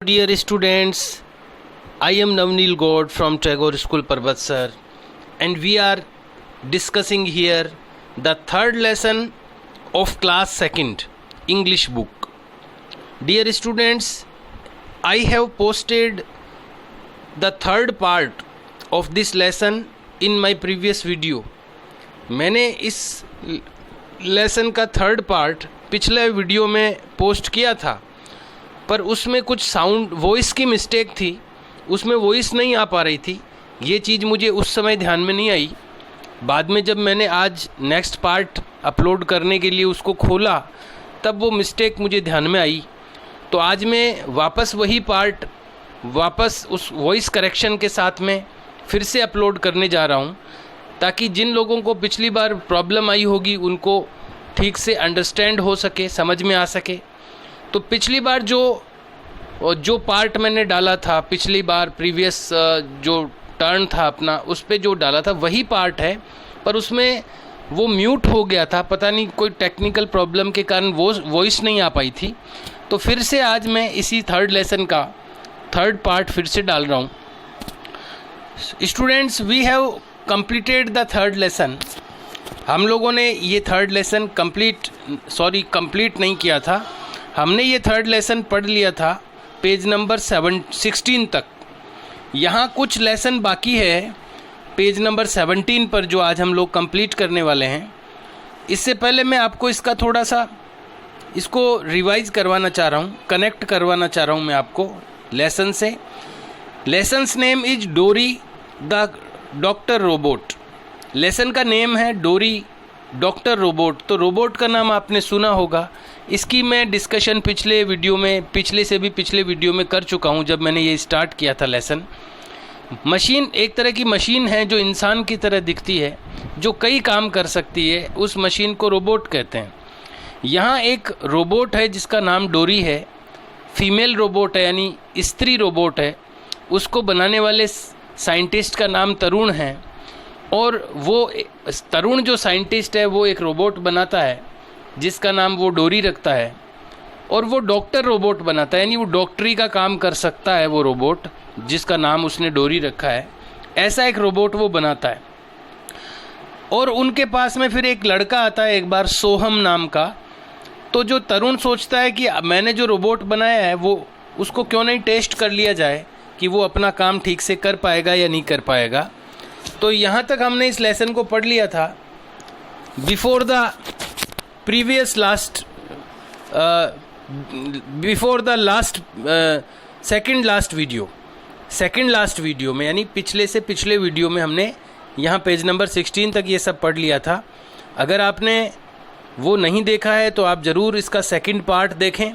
Dear students, I am Navneel God from Tagore School Parvatsar, and we are discussing here the third lesson of class 2nd English book. Dear students, I have posted the third part of this lesson in my previous video. मैंने इस lesson का third part पिछले video में post किया था, पर उसमें कुछ साउंड वॉइस की मिस्टेक थी, उसमें वॉइस नहीं आ पा रही थी। ये चीज़ मुझे उस समय ध्यान में नहीं आई। बाद में जब मैंने आज नेक्स्ट पार्ट अपलोड करने के लिए उसको खोला, तब वो मिस्टेक मुझे ध्यान में आई। तो आज मैं वापस वही पार्ट वापस उस वॉइस करेक्शन के साथ में फिर से अपलोड करने जा रहा हूँ, ताकि जिन लोगों को पिछली बार प्रॉब्लम आई होगी उनको ठीक से अंडरस्टैंड हो सके, समझ में आ सके। तो पिछली बार जो पार्ट मैंने डाला था, पिछली बार प्रीवियस जो टर्न था अपना, उस पे जो डाला था वही पार्ट है, पर उसमें वो म्यूट हो गया था। पता नहीं कोई टेक्निकल प्रॉब्लम के कारण वो वॉइस नहीं आ पाई थी। तो फिर से आज मैं इसी थर्ड लेसन का थर्ड पार्ट फिर से डाल रहा हूँ। Students, we have completed the third lesson. हम लोगों ने ये थर्ड लेसन कंप्लीट नहीं किया था। हमने ये थर्ड लेसन पढ़ लिया था पेज नंबर 16 तक। यहाँ कुछ लेसन बाकी है पेज नंबर 17 पर, जो आज हम लोग कंप्लीट करने वाले हैं। इससे पहले मैं आपको इसका थोड़ा सा इसको रिवाइज करवाना चाह रहा हूँ, कनेक्ट करवाना चाह रहा हूँ मैं आपको लेसन से। लेसन्स नेम इज डोरी द डॉक्टर रोबोट। लेसन का नेम है डोरी डॉक्टर रोबोट। तो रोबोट का नाम आपने सुना होगा। इसकी मैं डिस्कशन पिछले वीडियो में कर चुका हूँ, जब मैंने ये स्टार्ट किया था लेसन। मशीन एक तरह की मशीन है जो इंसान की तरह दिखती है, जो कई काम कर सकती है। उस मशीन को रोबोट कहते हैं। यहाँ एक रोबोट है जिसका नाम डोरी है। फीमेल रोबोट है, यानी स्त्री रोबोट है। उसको बनाने वाले साइंटिस्ट का नाम तरुण है, और वो तरुण जो साइंटिस्ट है वो एक रोबोट बनाता है जिसका नाम वो डोरी रखता है, और वो डॉक्टर रोबोट बनाता है, यानी वो डॉक्टरी का काम कर सकता है वो रोबोट जिसका नाम उसने डोरी रखा है। ऐसा एक रोबोट वो बनाता है। और उनके पास में फिर एक लड़का आता है एक बार, सोहम नाम का। तो जो तरुण सोचता है कि मैंने जो रोबोट बनाया है वो उसको क्यों नहीं टेस्ट कर लिया जाए कि वो अपना काम ठीक से कर पाएगा या नहीं कर पाएगा। तो यहाँ तक हमने इस लेसन को पढ़ लिया था। Before the second last video में, यानी पिछले वीडियो में हमने यहाँ पेज नंबर 16 तक ये सब पढ़ लिया था। अगर आपने वो नहीं देखा है तो आप ज़रूर इसका सेकंड पार्ट देखें,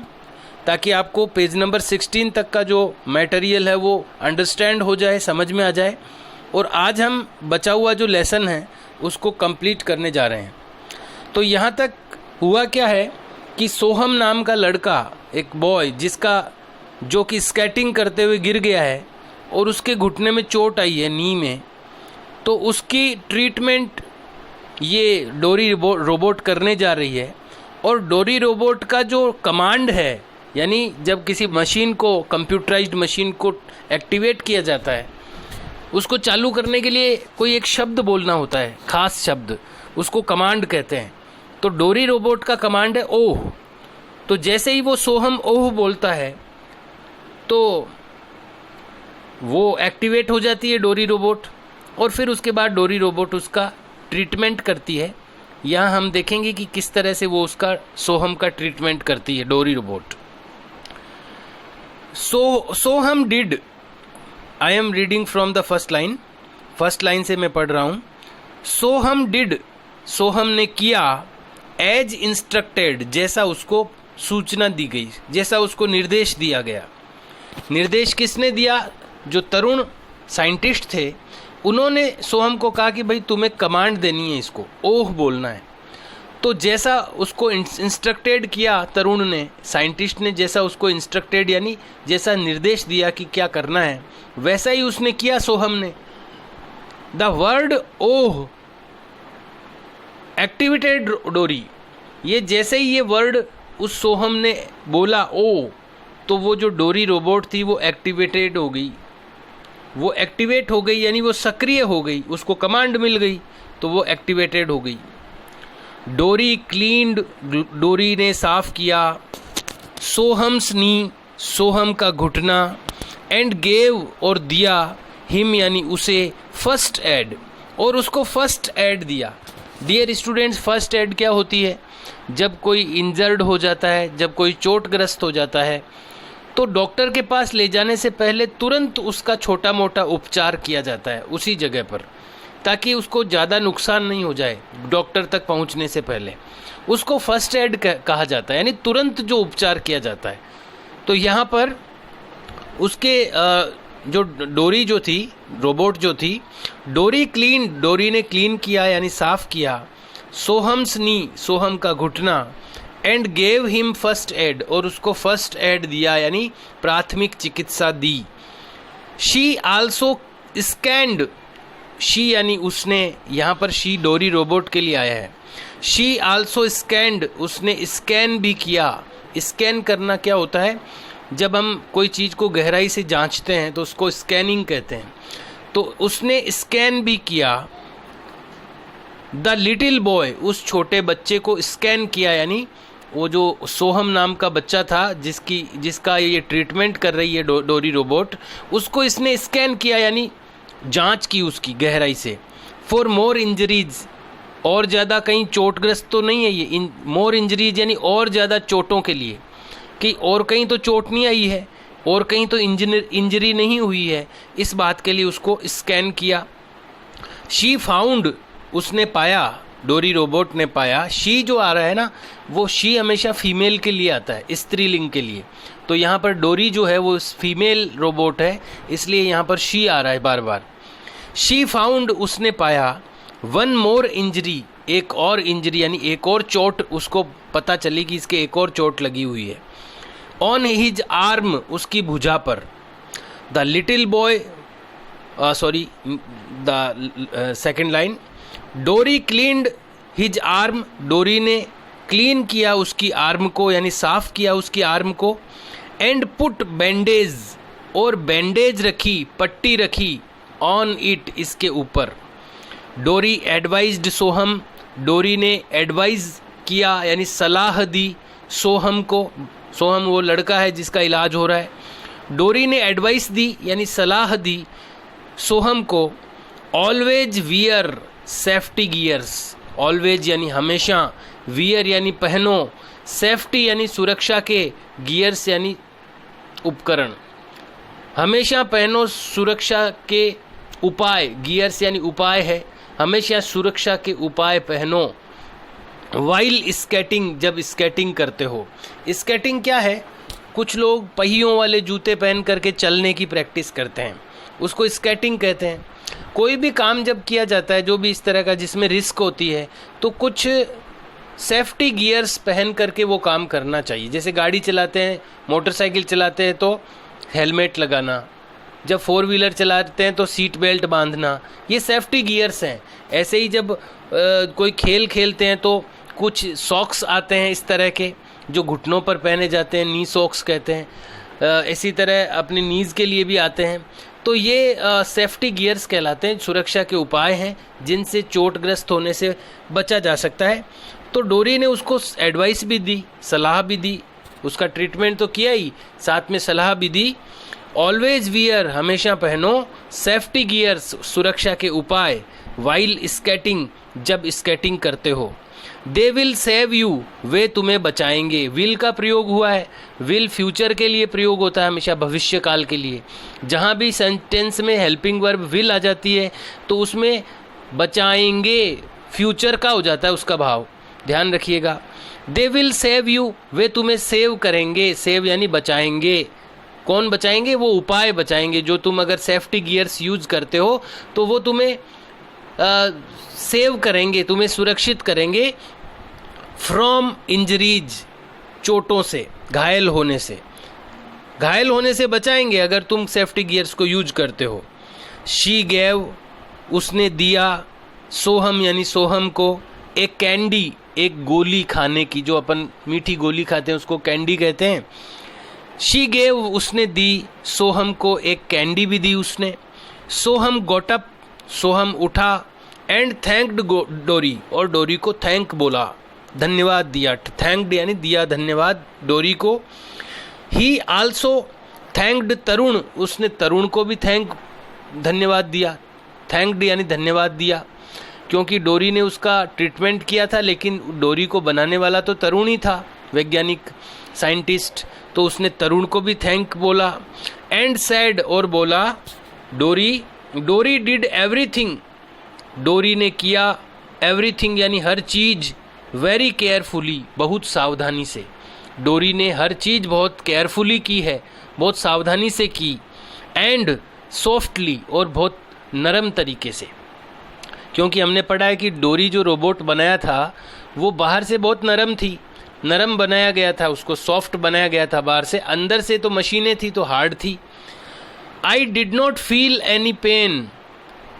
ताकि आपको पेज नंबर 16 तक का जो मटेरियल है वो अंडरस्टैंड हो जाए, समझ में आ जाए। और आज हम बचा हुआ जो लेसन है उसको कंप्लीट करने जा रहे हैं। तो यहाँ तक हुआ क्या है कि सोहम नाम का लड़का, एक बॉय जो कि स्केटिंग करते हुए गिर गया है और उसके घुटने में चोट आई है, नी में। तो उसकी ट्रीटमेंट ये डोरी रोबोट करने जा रही है। और डोरी रोबोट का जो कमांड है, यानी जब किसी मशीन को, कंप्यूटराइज्ड मशीन को एक्टिवेट किया जाता है, उसको चालू करने के लिए कोई एक शब्द बोलना होता है, खास शब्द, उसको कमांड कहते हैं। तो डोरी रोबोट का कमांड है ओह। तो जैसे ही वो सोहम ओह बोलता है तो वो एक्टिवेट हो जाती है डोरी रोबोट, और फिर उसके बाद डोरी रोबोट उसका ट्रीटमेंट करती है। यहाँ हम देखेंगे कि किस तरह से वो उसका सोहम का ट्रीटमेंट करती है डोरी robot. Soham did, I am reading from the first line से मैं पढ़ रहा हूँ। सोहम डिड, सोहम ने किया, एज इंस्ट्रक्टेड, जैसा उसको सूचना दी गई, जैसा उसको निर्देश दिया गया। निर्देश किसने दिया? जो तरुण साइंटिस्ट थे, उन्होंने सोहम को कहा कि भाई तुम्हें कमांड देनी है, इसको ओह बोलना है। तो जैसा उसको इंस्ट्रक्टेड किया तरुण ने, साइंटिस्ट ने जैसा उसको इंस्ट्रक्टेड यानी जैसा निर्देश दिया कि क्या करना है, वैसा ही उसने किया सोहम ने। द वर्ड ओह एक्टिवेटेड डोरी। ये जैसे ही ये वर्ड उस सोहम ने बोला ओ, तो वो जो डोरी रोबोट थी वो एक्टिवेटेड हो गई, वो एक्टिवेट हो गई यानी वो सक्रिय हो गई, उसको कमांड मिल गई तो वो एक्टिवेटेड हो गई। डोरी क्लीन्ड, डोरी ने साफ किया। सोहम्स नी, सोहम का घुटना। एंड गेव, और दिया, हिम यानी उसे, फर्स्ट एड, और उसको फर्स्ट एड दिया। डियर स्टूडेंट्स, फर्स्ट एड क्या होती है? जब कोई इंजर्ड हो जाता है, जब कोई चोटग्रस्त हो जाता है, तो डॉक्टर के पास ले जाने से पहले तुरंत उसका छोटा मोटा उपचार किया जाता है उसी जगह पर, ताकि उसको ज़्यादा नुकसान नहीं हो जाए डॉक्टर तक पहुंचने से पहले। उसको फर्स्ट एड कहा जाता है, यानी तुरंत जो उपचार किया जाता है। तो यहाँ पर उसके जो डोरी जो थी, रोबोट जो थी, डोरी ने क्लीन किया यानी साफ किया। सोहम्स नी, सोहम का घुटना। And gave him first aid, और उसको फर्स्ट एड दिया यानी प्राथमिक चिकित्सा दी। शी आल्सो स्कैंड, शी यानी उसने, यहाँ पर शी डोरी रोबोट के लिए आया है। शी आल्सो स्कैंड, उसने स्कैन भी किया। स्कैन करना क्या होता है? जब हम कोई चीज़ को गहराई से जांचते हैं तो उसको स्कैनिंग कहते हैं। तो उसने स्कैन भी किया। द लिटिल बॉय, उस छोटे बच्चे को स्कैन किया, यानी वो जो सोहम नाम का बच्चा था जिसका ये ट्रीटमेंट कर रही है डोरी रोबोट, उसको इसने स्कैन किया यानी जांच की उसकी गहराई से। फॉर मोर इंजरीज, और ज़्यादा कहीं चोटग्रस्त तो नहीं है ये। मोर इंजरीज यानी और ज़्यादा चोटों के लिए, कि और कहीं तो चोट नहीं आई है और कहीं तो इंजरी नहीं हुई है, इस बात के लिए उसको स्कैन किया। शी फाउंड, उसने पाया, डोरी रोबोट ने पाया। शी जो आ रहा है ना, वो शी हमेशा फीमेल के लिए आता है, स्त्रीलिंग के लिए। तो यहाँ पर डोरी जो है वो फीमेल रोबोट है, इसलिए यहाँ पर शी आ रहा है बार बार। शी फाउंड, उसने पाया। वन मोर इंजरी, एक और इंजरी यानी एक और चोट उसको पता चली कि इसके एक और चोट लगी हुई है। ऑन हिज आर्म, उसकी भुजा पर। The little boy, sorry, the second line, डोरी क्लीन्ड हिज आर्म, डोरी ने क्लीन किया उसकी आर्म को यानी साफ किया उसकी आर्म को। एंड पुट बैंडेज, और बैंडेज रखी, पट्टी रखी। ऑन इट, इसके ऊपर। डोरी एडवाइज्ड सोहम, डोरी ने एडवाइज किया यानी सलाह दी सोहम को। सोहम वो लड़का है जिसका इलाज हो रहा है। डोरी ने एडवाइस दी यानी सलाह दी सोहम को। Always wear safety gears, always यानी हमेशा, वियर यानी पहनो, सेफ्टी यानी सुरक्षा के, गियर्स यानी उपकरण। हमेशा पहनो सुरक्षा के उपाय, गियर्स यानी उपाय है, हमेशा सुरक्षा के उपाय पहनो। वाइल स्केटिंग, जब स्केटिंग करते हो। स्केटिंग क्या है? कुछ लोग पहियों वाले जूते पहन करके चलने की प्रैक्टिस करते हैं, उसको स्केटिंग कहते हैं। कोई भी काम जब किया जाता है जो भी इस तरह का जिसमें रिस्क होती है, तो कुछ सेफ्टी गियर्स पहन करके वो काम करना चाहिए। जैसे गाड़ी चलाते हैं, मोटरसाइकिल चलाते हैं तो हेलमेट लगाना, जब फोर व्हीलर चलाते हैं तो सीट बेल्ट बांधना, ये सेफ्टी गियर्स हैं। ऐसे ही जब कोई खेल खेलते हैं तो कुछ सॉक्स आते हैं इस तरह के जो घुटनों पर पहने जाते हैं, नी सॉक्स कहते हैं। इसी तरह अपने नीज़ के लिए भी आते हैं। तो ये सेफ्टी गियर्स कहलाते हैं, सुरक्षा के उपाय हैं जिनसे चोटग्रस्त होने से बचा जा सकता है। तो डोरी ने उसको एडवाइस भी दी, सलाह भी दी, उसका ट्रीटमेंट तो किया ही, साथ में सलाह भी दी। ऑलवेज वियर, हमेशा पहनो, सेफ्टी गियर्स, सुरक्षा के उपाय, वाइल स्केटिंग, जब स्केटिंग करते हो। दे विल सेव यू, वे तुम्हें बचाएंगे। विल का प्रयोग हुआ है, विल फ्यूचर के लिए प्रयोग होता है, हमेशा भविष्य काल के लिए। जहाँ भी सेंटेंस में हेल्पिंग वर्ब विल आ जाती है तो उसमें बचाएंगे फ्यूचर का हो जाता है उसका भाव, ध्यान रखिएगा। दे विल सेव यू, वे तुम्हें सेव करेंगे, सेव यानी बचाएंगे। कौन बचाएंगे? वो उपाय बचाएंगे जो तुम अगर सेफ्टी गियर्स यूज करते हो तो वो तुम्हें सेव करेंगे, तुम्हें सुरक्षित करेंगे। फ्रॉम इंजरीज, चोटों से, घायल होने से, घायल होने से बचाएंगे अगर तुम सेफ्टी गियर्स को यूज करते हो। शी गैव, उसने दिया, सोहम यानी सोहम को, एक कैंडी, एक गोली खाने की, जो अपन मीठी गोली खाते हैं उसको कैंडी कहते हैं। शी गेव, उसने दी, सोहम को एक कैंडी भी दी उसने। सोहम गॉट अप, सोहम उठा, एंड थैंक्ड डोरी, और डोरी को थैंक बोला, धन्यवाद दिया। थैंक्ड यानी दिया धन्यवाद डोरी को। ही आल्सो थैंक्ड तरुण, उसने तरुण को भी धन्यवाद दिया। थैंक्ड यानी धन्यवाद दिया, क्योंकि डोरी ने उसका ट्रीटमेंट किया था, लेकिन डोरी को बनाने वाला तो तरुण ही था, वैज्ञानिक साइंटिस्ट, तो उसने तरुण को भी थैंक बोला। एंड सैड, और बोला डोरी डिड एवरीथिंग, डोरी ने किया एवरीथिंग यानी हर चीज़, वेरी केयरफुली, बहुत सावधानी से। डोरी ने हर चीज़ बहुत केयरफुली की है, बहुत सावधानी से की। एंड सॉफ्टली, और बहुत नरम तरीके से, क्योंकि हमने पढ़ा है कि डोरी जो रोबोट बनाया था वो बाहर से बहुत नरम थी, नरम बनाया गया था, उसको सॉफ्ट बनाया गया था बाहर से, अंदर से तो मशीनें थी तो हार्ड थी। I did not feel any pain,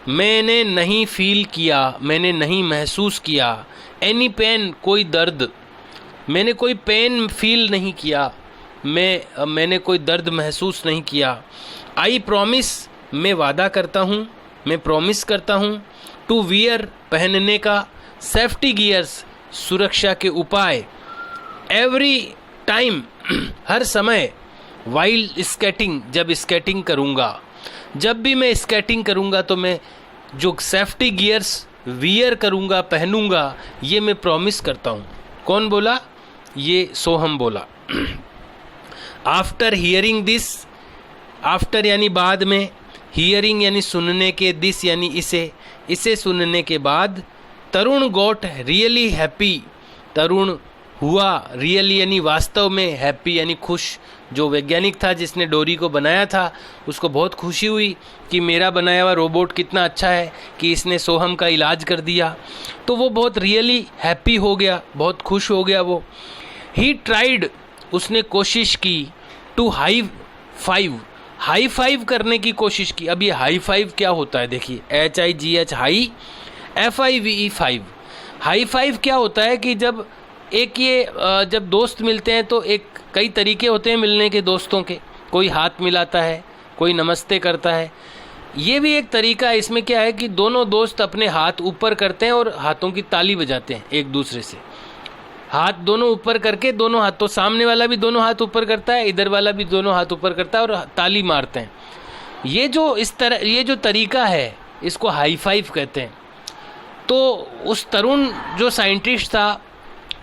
मैंने नहीं फील किया, मैंने नहीं महसूस किया, एनी पेन कोई दर्द, मैंने कोई पेन फील नहीं किया, मैंने कोई दर्द महसूस नहीं किया। आई प्रॉमिस, मैं वादा करता हूँ, मैं प्रॉमिस करता हूँ, टू वियर, पहनने का, सेफ्टी गियर्स, सुरक्षा के उपाय, एवरी टाइम, हर समय, वाइल स्केटिंग, जब स्केटिंग करूँगा, जब भी मैं स्केटिंग करूँगा तो मैं जो सेफ्टी गियर्स वियर करूँगा, पहनूँगा, ये मैं प्रॉमिस करता हूँ। कौन बोला? ये सोहम बोला। आफ्टर हियरिंग दिस, आफ्टर यानी बाद में, हियरिंग यानी सुनने के, दिस यानी इसे सुनने के बाद, तरुण गॉट रियली हैप्पी, तरुण हुआ रियली यानी वास्तव में, हैप्पी यानी खुश। जो वैज्ञानिक था जिसने डोरी को बनाया था उसको बहुत खुशी हुई कि मेरा बनाया हुआ रोबोट कितना अच्छा है कि इसने सोहम का इलाज कर दिया, तो वो बहुत रियली हैप्पी हो गया, बहुत खुश हो गया वो। ही ट्राइड, उसने कोशिश की, टू हाई फाइव करने की कोशिश की। अब ये हाई फाइव क्या होता है देखिए, HIGH high, FIVE five. High five क्या होता है कि जब जब दोस्त मिलते हैं तो कई तरीके होते हैं मिलने के दोस्तों के, कोई हाथ मिलाता है, कोई नमस्ते करता है, ये भी एक तरीका है। इसमें क्या है कि दोनों दोस्त अपने हाथ ऊपर करते हैं और हाथों की ताली बजाते हैं एक दूसरे से, हाथ दोनों ऊपर करके, दोनों हाथ, तो सामने वाला भी दोनों हाथ ऊपर करता है, इधर वाला भी दोनों हाथ ऊपर करता है और ताली मारते हैं। ये जो तरीका है इसको हाई फाइव कहते हैं। तो उस तरुण जो साइंटिस्ट था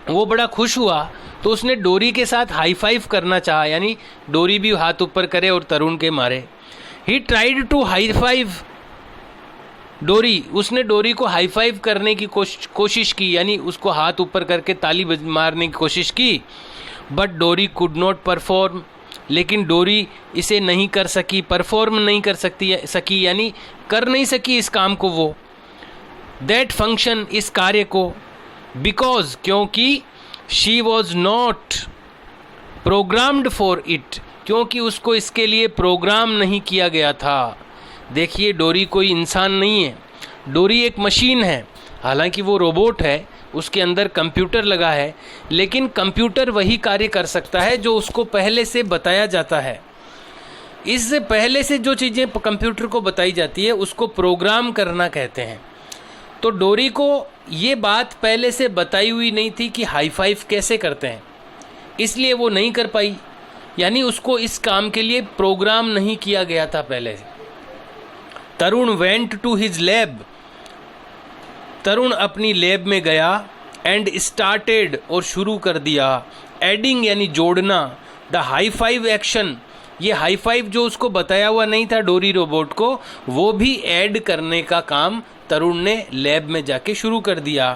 वो बड़ा खुश हुआ, तो उसने डोरी के साथ हाई फाइव करना चाहा, यानी डोरी भी हाथ ऊपर करे और तरुण के मारे। He tried to high five Dory, उसने डोरी को हाई फाइव करने की कोशिश की, यानी उसको हाथ ऊपर करके ताली मारने की कोशिश की। बट डोरी कुड नॉट परफॉर्म, लेकिन डोरी इसे नहीं कर सकी, परफॉर्म नहीं कर सकी यानी कर नहीं सकी इस काम को वो, दैट फंक्शन, इस कार्य को, बिकॉज, क्योंकि, she was not programmed for it, क्योंकि उसको इसके लिए प्रोग्राम नहीं किया गया था। देखिए डोरी कोई इंसान नहीं है, डोरी एक मशीन है, हालांकि वो रोबोट है, उसके अंदर कंप्यूटर लगा है, लेकिन कंप्यूटर वही कार्य कर सकता है जो उसको पहले से बताया जाता है। इससे पहले से जो चीज़ें कंप्यूटर को बताई जाती है उसको प्रोग्राम करना कहते हैं। तो डोरी को ये बात पहले से बताई हुई नहीं थी कि हाई फाइव कैसे करते हैं, इसलिए वो नहीं कर पाई, यानी उसको इस काम के लिए प्रोग्राम नहीं किया गया था पहले से। तरुण वेंट टू हिज लैब, तरुण अपनी लैब में गया, एंड स्टार्टेड, और शुरू कर दिया, एडिंग यानी जोड़ना, द हाई फाइव एक्शन, ये हाई फाइव जो उसको बताया हुआ नहीं था डोरी रोबोट को, वो भी ऐड करने का काम तरुण ने लैब में जाके शुरू कर दिया।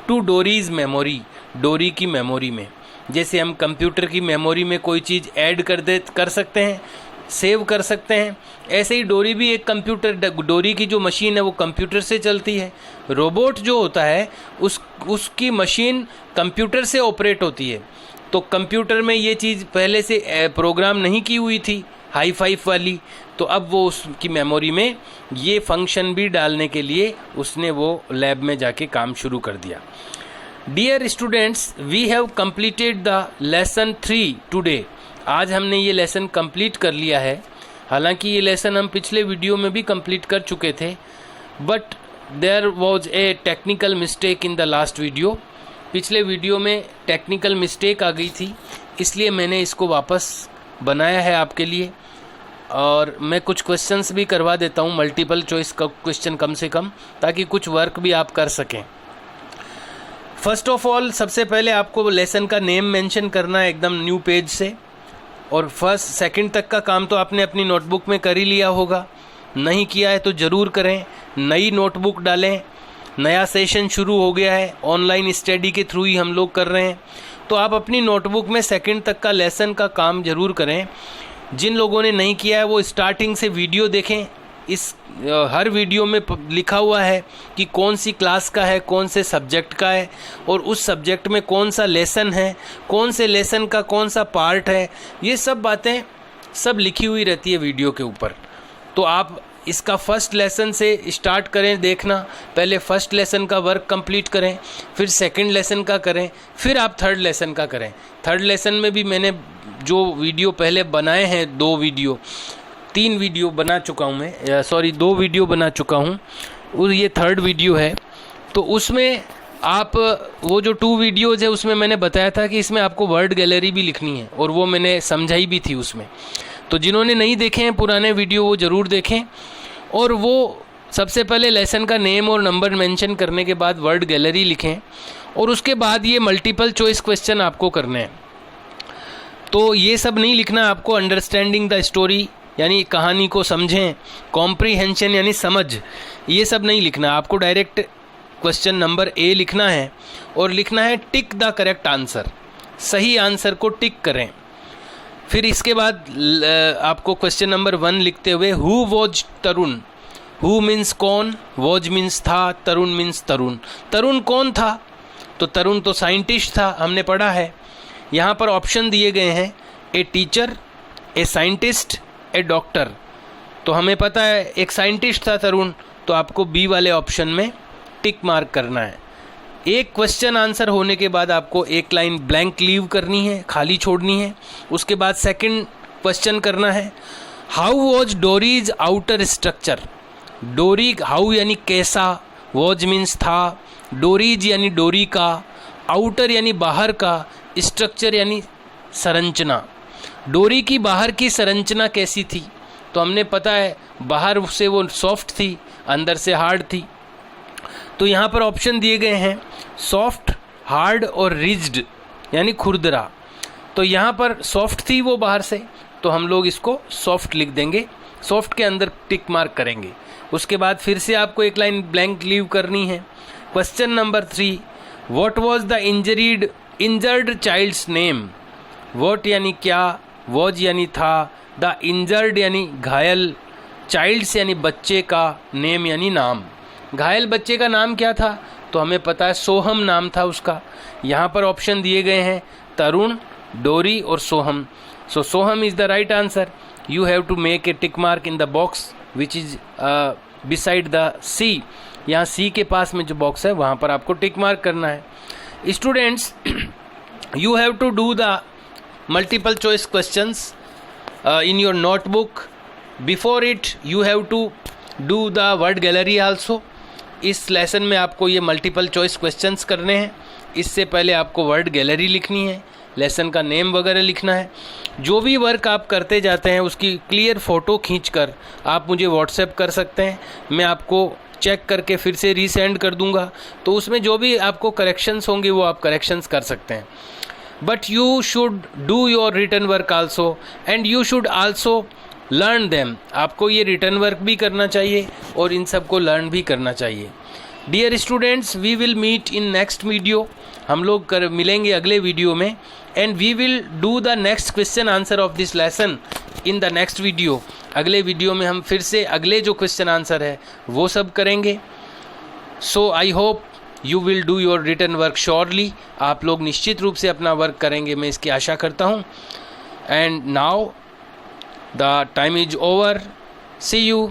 टू डोरीज मेमोरी, डोरी की मेमोरी में, जैसे हम कंप्यूटर की मेमोरी में कोई चीज़ ऐड कर सकते हैं, सेव कर सकते हैं, ऐसे ही डोरी भी एक कंप्यूटर, डोरी की जो मशीन है वो कंप्यूटर से चलती है। रोबोट जो होता है उसकी मशीन कंप्यूटर से ऑपरेट होती है, तो कंप्यूटर में ये चीज़ पहले से प्रोग्राम नहीं की हुई थी हाई फाइव वाली, तो अब वो उसकी मेमोरी में ये फंक्शन भी डालने के लिए उसने वो लैब में जाके काम शुरू कर दिया। Dear students, we have completed the lesson 3 today. आज हमने ये लेसन कंप्लीट कर लिया है। हालांकि ये लेसन हम पिछले वीडियो में भी कंप्लीट कर चुके थे, but there was a technical mistake in the last video. पिछले वीडियो में टेक्निकल मिस्टेक आ गई थी, इसलिए मैंने इसको वापस बनाया है आपके लिए। और मैं कुछ क्वेश्चंस भी करवा देता हूँ, मल्टीपल चॉइस का क्वेश्चन कम से कम, ताकि कुछ वर्क भी आप कर सकें। फर्स्ट ऑफ ऑल, सबसे पहले आपको लेसन का नेम मेंशन करना है एकदम न्यू पेज से। और फर्स्ट सेकंड तक का काम तो आपने अपनी नोटबुक में कर ही लिया होगा, नहीं किया है तो ज़रूर करें। नई नोटबुक डालें, नया सेशन शुरू हो गया है, ऑनलाइन स्टडी के थ्रू ही हम लोग कर रहे हैं, तो आप अपनी नोटबुक में सेकंड तक का लेसन का काम ज़रूर करें। जिन लोगों ने नहीं किया है वो स्टार्टिंग से वीडियो देखें। इस हर वीडियो में लिखा हुआ है कि कौन सी क्लास का है, कौन से सब्जेक्ट का है, और उस सब्जेक्ट में कौन सा लेसन है, कौन से लेसन का कौन सा पार्ट है, ये सब बातें सब लिखी हुई रहती है वीडियो के ऊपर। तो आप इसका फर्स्ट लेसन से स्टार्ट करें देखना। पहले फर्स्ट लेसन का वर्क कंप्लीट करें, फिर सेकंड लेसन का करें, फिर आप थर्ड लेसन का करें। थर्ड लेसन में भी मैंने जो वीडियो पहले बनाए हैं, 2 वीडियो बना चुका हूँ मैं, 2 वीडियो बना चुका हूँ, और ये थर्ड वीडियो है। तो उसमें आप वो जो 2 वीडियोज़ है उसमें मैंने बताया था कि इसमें आपको वर्ड गैलरी भी लिखनी है, और वो मैंने समझाई भी थी उसमें। तो जिन्होंने नहीं देखे हैं पुराने वीडियो वो ज़रूर देखें। और वो सबसे पहले लेसन का नेम और नंबर मेंशन करने के बाद वर्ड गैलरी लिखें, और उसके बाद ये मल्टीपल चॉइस क्वेश्चन आपको करने हैं। तो ये सब नहीं लिखना आपको, अंडरस्टैंडिंग द स्टोरी यानी कहानी को समझें, कॉम्प्रीहेंशन यानी समझ, ये सब नहीं लिखना। आपको डायरेक्ट क्वेश्चन नंबर ए लिखना है, और लिखना है टिक द करेक्ट आंसर, सही आंसर को टिक करें। फिर इसके बाद आपको क्वेश्चन नंबर 1 लिखते हुए who was Tarun, who means कौन, वॉज मीन्स था, तरुण मीन्स तरुण। तरुण कौन था? तो तरुण तो साइंटिस्ट था, हमने पढ़ा है। यहाँ पर ऑप्शन दिए गए हैं, a teacher, a scientist, A doctor. तो हमें पता है एक साइंटिस्ट था तरुण, तो आपको बी वाले ऑप्शन में टिक मार्क करना है। एक क्वेश्चन आंसर होने के बाद आपको एक लाइन ब्लैंक लीव करनी है, खाली छोड़नी है। उसके बाद सेकंड क्वेश्चन करना है, हाउ वॉज डोरीज आउटर स्ट्रक्चर। डोरी, हाउ यानी कैसा, वॉज मीन्स था, डोरीज यानी डोरी का, आउटर यानी बाहर का, स्ट्रक्चर यानी संरचना। डोरी की बाहर की संरचना कैसी थी? तो हमने पता है बाहर से वो सॉफ्ट थी, अंदर से हार्ड थी। तो यहाँ पर ऑप्शन दिए गए हैं सॉफ्ट, हार्ड और रिज्ड यानी खुरदरा। तो यहाँ पर सॉफ्ट थी वो बाहर से, तो हम लोग इसको सॉफ्ट लिख देंगे, सॉफ्ट के अंदर टिक मार्क करेंगे। उसके बाद फिर से आपको एक लाइन ब्लैंक लीव करनी है। Question number 3, what was the injured child's name. What यानी क्या, वॉज यानी था, द इंजर्ड यानी घायल, चाइल्ड्स यानी बच्चे का, नेम यानी नाम। घायल बच्चे का नाम क्या था? तो हमें पता है सोहम नाम था उसका। यहाँ पर ऑप्शन दिए गए हैं तरुण, डोरी और Soham. So Soham is the right answer. You have to make a tick mark in the box which is beside the C. यहाँ सी के पास में जो बॉक्स है वहाँ पर आपको टिक मार्क करना है। Students, you have to do the multiple choice questions in your notebook. Before it you have to do the word gallery also. इस लेसन में आपको ये मल्टीपल चॉइस क्वेश्चंस करने हैं। इससे पहले आपको वर्ड गैलरी लिखनी है, लेसन का नेम वगैरह लिखना है। जो भी वर्क आप करते जाते हैं उसकी क्लियर फ़ोटो खींचकर आप मुझे व्हाट्सएप कर सकते हैं, मैं आपको चेक करके फिर से रीसेंड कर दूंगा। तो उसमें जो भी आपको करेक्शंस होंगे वो आप करेक्शंस कर सकते हैं। But you should do your written work also and you should also learn them. आपको ये written work भी करना चाहिए और इन सब को learn भी करना चाहिए। Dear students, we will meet in next video. हम लोग मिलेंगे अगले वीडियो में, and we will do the next question answer of this lesson in the next video. अगले वीडियो में हम फिर से अगले जो क्वेश्चन आंसर है वो सब करेंगे। So I hope you will do your written work surely. आप लोग निश्चित रूप से अपना वर्क करेंगे, मैं इसकी आशा करता हूँ। And now the time is over. See you.